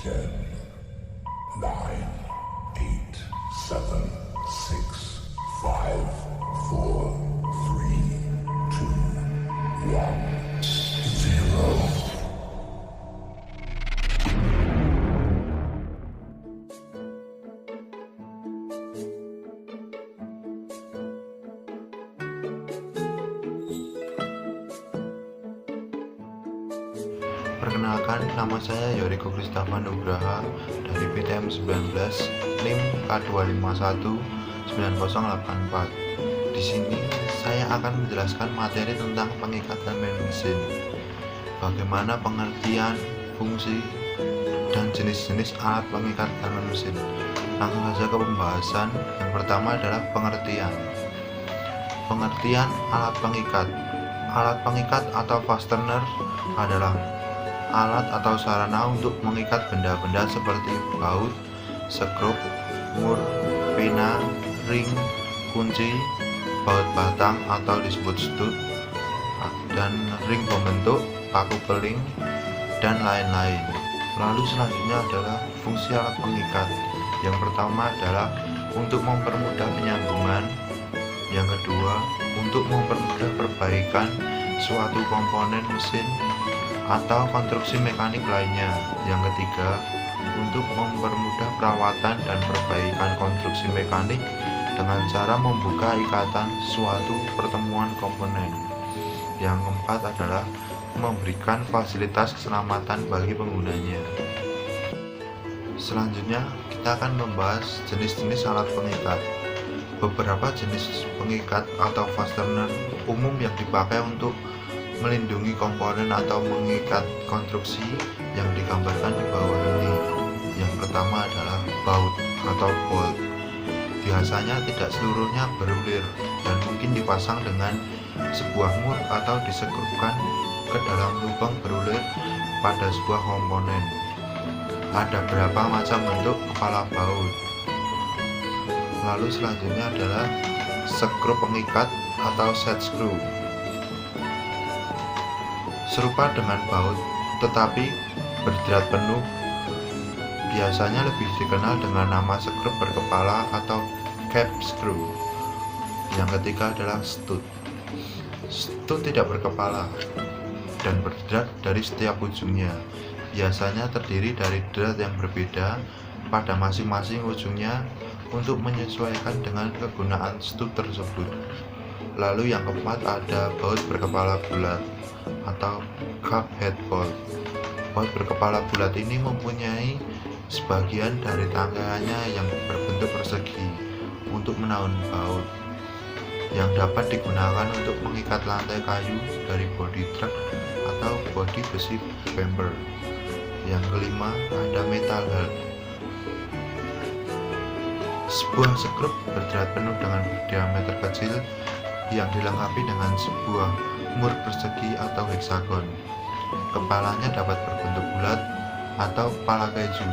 10, 9, 8, 7, 6, 5, 4, 3, 2, 1, 0. Perkenalkan, nama saya Yoriko Kristafa Nugraha dari PTM 19 NIM K2519084. Di sini saya akan menjelaskan materi tentang pengikatan main mesin, bagaimana pengertian, fungsi, dan jenis-jenis alat pengikat elemen mesin. Langsung saja ke pembahasan. Yang pertama adalah pengertian. Pengertian alat pengikat. Alat pengikat atau fastener adalah alat atau sarana untuk mengikat benda-benda seperti baut, skrup, mur, pena, ring, kunci, baut batang atau disebut stud, dan ring pembentuk, paku keling, dan lain-lain. Lalu selanjutnya adalah fungsi alat pengikat. Yang pertama adalah untuk mempermudah penyambungan. Yang kedua, untuk mempermudah perbaikan suatu komponen mesin atau konstruksi mekanik lainnya. Yang ketiga, untuk mempermudah perawatan dan perbaikan konstruksi mekanik dengan cara membuka ikatan suatu pertemuan komponen. Yang keempat adalah memberikan fasilitas keselamatan bagi penggunanya. Selanjutnya, kita akan membahas jenis-jenis alat pengikat. Beberapa jenis pengikat atau fastener umum yang dipakai untuk melindungi komponen atau mengikat konstruksi yang digambarkan di bawah ini. Yang pertama adalah baut atau bolt. Biasanya tidak seluruhnya berulir dan mungkin dipasang dengan sebuah mur atau disekrupkan ke dalam lubang berulir pada sebuah komponen. Ada beberapa macam bentuk kepala baut. Lalu selanjutnya adalah skrup pengikat atau set screw. Serupa dengan baut, tetapi berjerat penuh, biasanya lebih dikenal dengan nama skrup berkepala atau cap screw. Yang ketiga adalah stud. Stud tidak berkepala dan berjerat dari setiap ujungnya. Biasanya terdiri dari jerat yang berbeda pada masing-masing ujungnya untuk menyesuaikan dengan kegunaan stud tersebut. Lalu yang keempat ada baut berkepala bulat atau cup head bolt. Baut berkepala bulat ini mempunyai sebagian dari tangkaiannya yang berbentuk persegi untuk menahan baut, yang dapat digunakan untuk mengikat lantai kayu dari bodi truk atau bodi besi bumper. Yang kelima ada metal head. Sebuah skrup berjerat penuh dengan diameter kecil yang dilengkapi dengan sebuah mur persegi atau heksagon. Kepalanya dapat berbentuk bulat atau kepala keju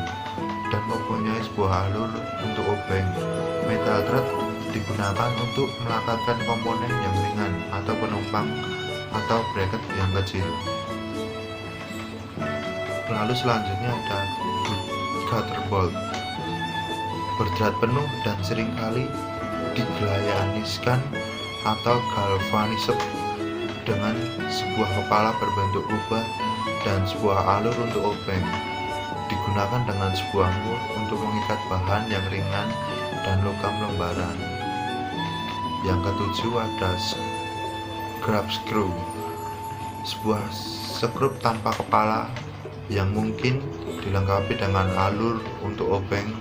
dan mempunyai sebuah alur untuk obeng. Metal thread digunakan untuk melekatkan komponen yang ringan atau penumpang atau bracket yang kecil. Lalu selanjutnya ada gutter bolt. Berjerat penuh dan seringkali digalaniskan atau galvanised dengan sebuah kepala berbentuk kubah dan sebuah alur untuk obeng. Digunakan dengan sebuah mur untuk mengikat bahan yang ringan dan logam lembaran. Yang ketujuh ada scrap screw. Sebuah skrup tanpa kepala yang mungkin dilengkapi dengan alur untuk obeng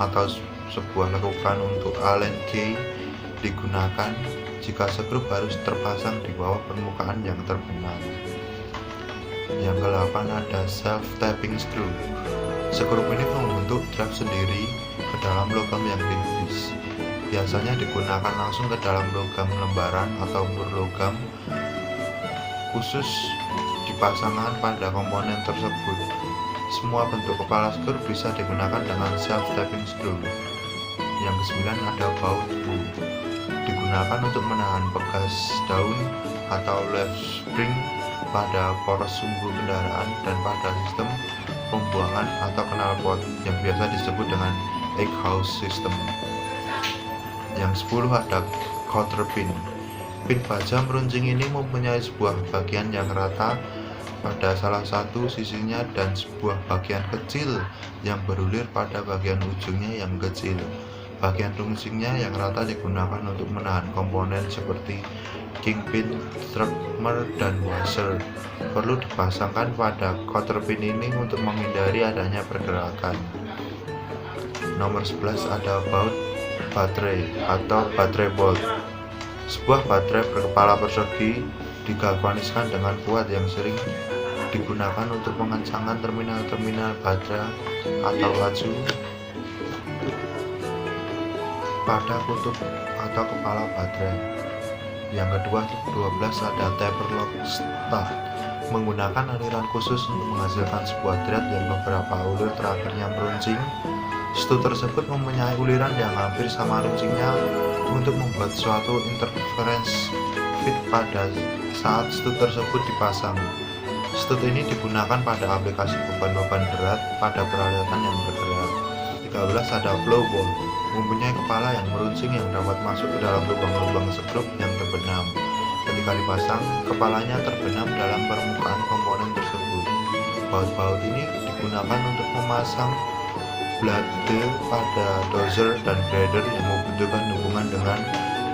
atau sebuah lekukan untuk Allen key digunakan jika skrup harus terpasang di bawah permukaan yang terbenam. Yang ke-8 ada self tapping screw. Skrup ini membentuk trap sendiri ke dalam logam yang tipis. Biasanya digunakan langsung ke dalam logam lembaran atau mur logam khusus dipasangkan pada komponen tersebut. Semua bentuk kepala skrup bisa digunakan dengan self tapping screw. Yang ke-9 ada baut bow. Digunakan untuk menahan pegas daun atau leaf spring pada poros sumbu kendaraan dan pada sistem pembuangan atau knalpot yang biasa disebut dengan egg house system. Yang 10 ada cotter pin. Pin baja meruncing ini mempunyai sebuah bagian yang rata pada salah satu sisinya dan sebuah bagian kecil yang berulir pada bagian ujungnya yang kecil. Bagian runcingnya yang rata digunakan untuk menahan komponen seperti kingpin, tremor, dan washer. Perlu dipasangkan pada cotter pin ini untuk menghindari adanya pergerakan. Nomor 11 ada baut baterai atau baterai bolt. Sebuah baterai berkepala persegi digalvaniskan dengan kuat yang sering digunakan untuk mengencangkan terminal-terminal baterai atau laju pada kutub atau kepala baterai. Yang kedua, 12 ada taper lock stud. Menggunakan aliran khusus untuk menghasilkan sebuah thread yang beberapa ulir terakhirnya meruncing. Stud tersebut mempunyai uliran yang hampir sama runcingnya untuk membuat suatu interference fit pada saat stud tersebut dipasang. Stud ini digunakan pada aplikasi beban-beban berat pada peralatan yang bergerak. 13 ada flow ball. Mempunyai kepala yang meruncing yang dapat masuk ke dalam lubang-lubang skrup yang terbenam. Ketika dipasang, kepalanya terbenam dalam permukaan komponen tersebut. Baut-baut ini digunakan untuk memasang blade pada dozer dan grader yang membutuhkan hubungan dengan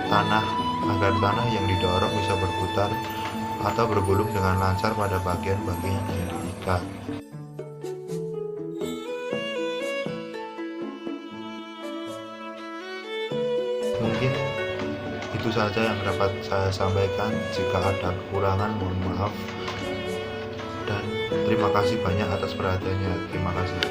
tanah agar tanah yang didorong bisa berputar atau bergulung dengan lancar pada bagian-bagian yang diikat. Mungkin itu saja yang dapat saya sampaikan. Jika ada kekurangan, mohon maaf, dan terima kasih banyak atas perhatiannya. Terima kasih.